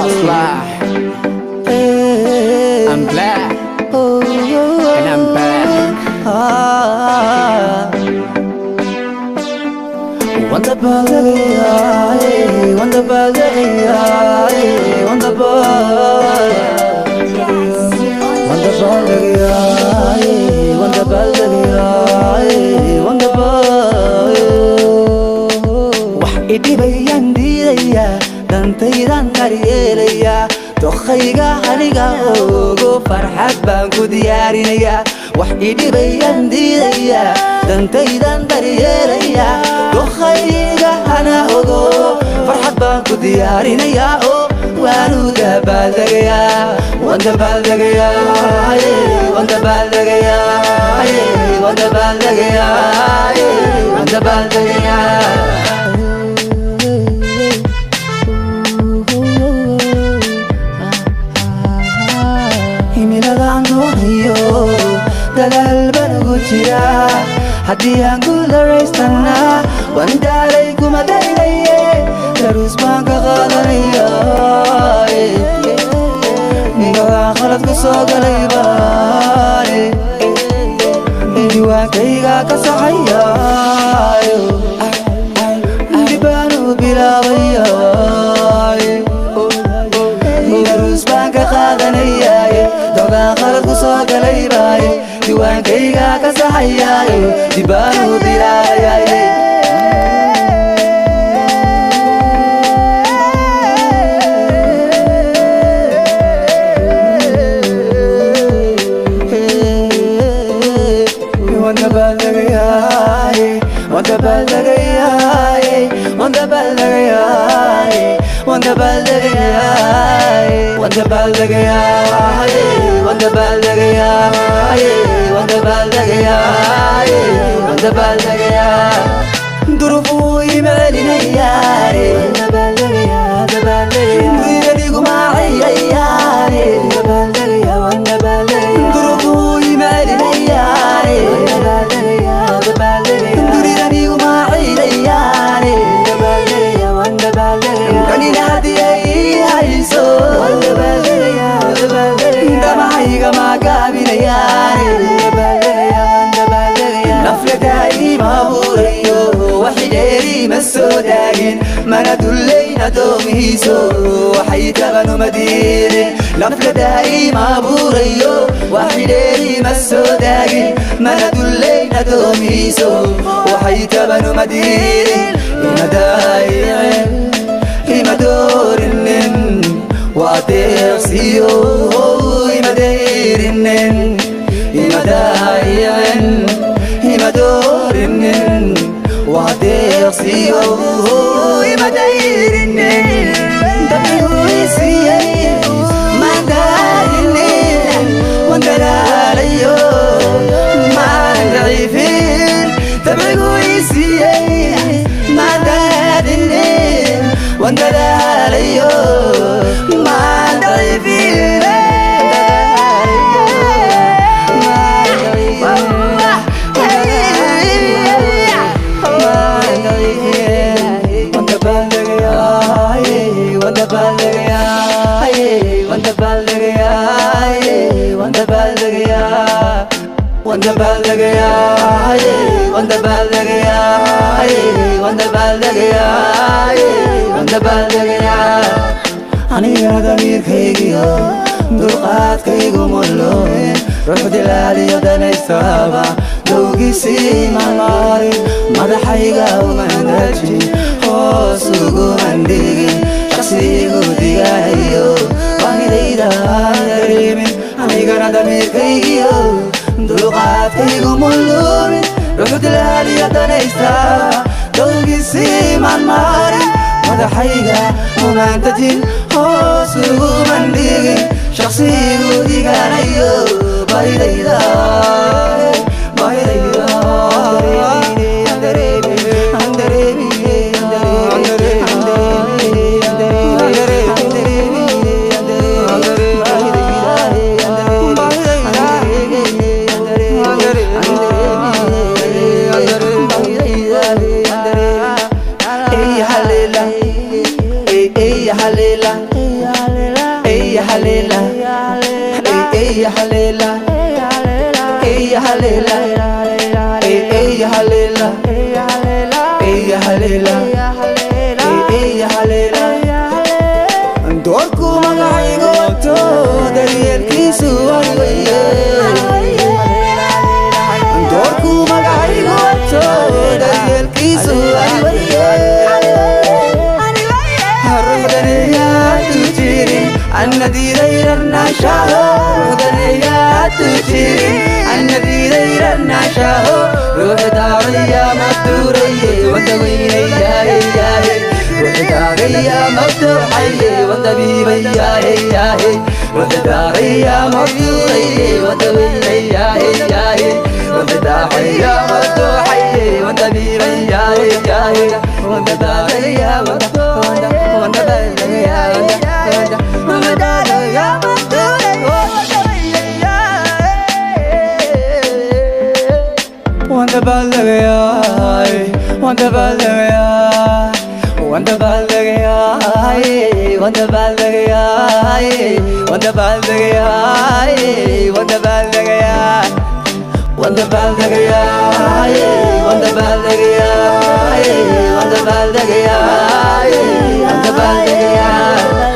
Fly. I'm black and I'm back. Wonderful day, wonderful day, wonderful, wonderful day, wonderful day, wonderful. Wahidi bayan diya, dantaydan kariyelaya. Tokhayga haniga ogo farxad baan ku diyaarinaya. Wahidi bayan diya, dantaydan kariyelaya. Tokhayga hana ogo farxad baan ku diyaarinaya. Oh waanu dabaaldegaya, waan dabaaldegaya, waan dabaaldegaya, waan dabaaldegaya, waan dabaaldegaya. Dadaal baan ugu jiraa haddii aan guularaystana waan daalay kuma daynaye daruus baan ka qaadanaya galaan khalad ku soo galay baane diiwaankayga ka saxaya dib baan u bilaabaya daruus baan ka qaadanaya galaan khalad ku soo galay baane diiwaankayga ka saxaya dib baan u bilaabaya wanda baldagaya, wanda baldagaya, wanda baldagaya, wanda baldagaya, wanda baldagaya, wanda baldagaya, wanda baldagaya, wanda baldagaya. Durufu imalinaya, wanda baldagaya, wanda baldagaya. Durufu imalinaya, wanda baldagaya, wanda baldagaya. Durufu imalinaya. mana dulayna doomihiiso waxay tabanu madiirin lafla daa'ima buurayo waxidheeri ma soo daagin mana dulayna doomihiiso waxay tabanu madiirin ima daa'icin ima doorinin waa deeqsiyo ima dayrinin ima daa'icin ima doorinin waa deeqsiyo ima dayrinin dabigu isiiyey maan daayinin waan dalaalayo maan daciifin dabigu isiiyey maan daadinin waan dalaalayo maan daciifin wanda baldagaya, wanda baldagaya, wanda baldagaya, wanda baldagaya, wanda baldagaya, wanda baldagaya. Aniga damiirkaygiyo dulqaadkaygu mulooyin ruux dilaaliyo danaystaba dowgiisii maalmaarin madaxayga umandaji hoos uguman dhigin shaqsigu digaanayo baahidayda aan dareemin anigana damiirkaygiyo dulqaadkaygu mulooyin ruux dilaaliyo danaystaba dowgiisii maalmaarin madaxayga umantajin hoos uguman dhigin shaqsigu digaanayo baahidayda baahidayda Halila ya halela ya halela ya halela ya halela ya halela doorku magacayga wato daryeelkiisu anigaye doorku magacayga wato daryeelkiisu anigaye النذي غير النشاه غدريات تجري النذي غير النشاه روح داريا مدوري وتويني يا روح داريا مفتوحي وطبيبي يا روح داريا مدوري وتويني يا روح داريا مفتوحي وطبيبي يا روح داريا مفتوحي Wanda balagaya, wanda balagaya, wanda balagaya, wanda balagaya, wanda balagaya, wanda balagaya, wanda balagaya, wanda balagaya, wanda balagaya, wanda balagaya.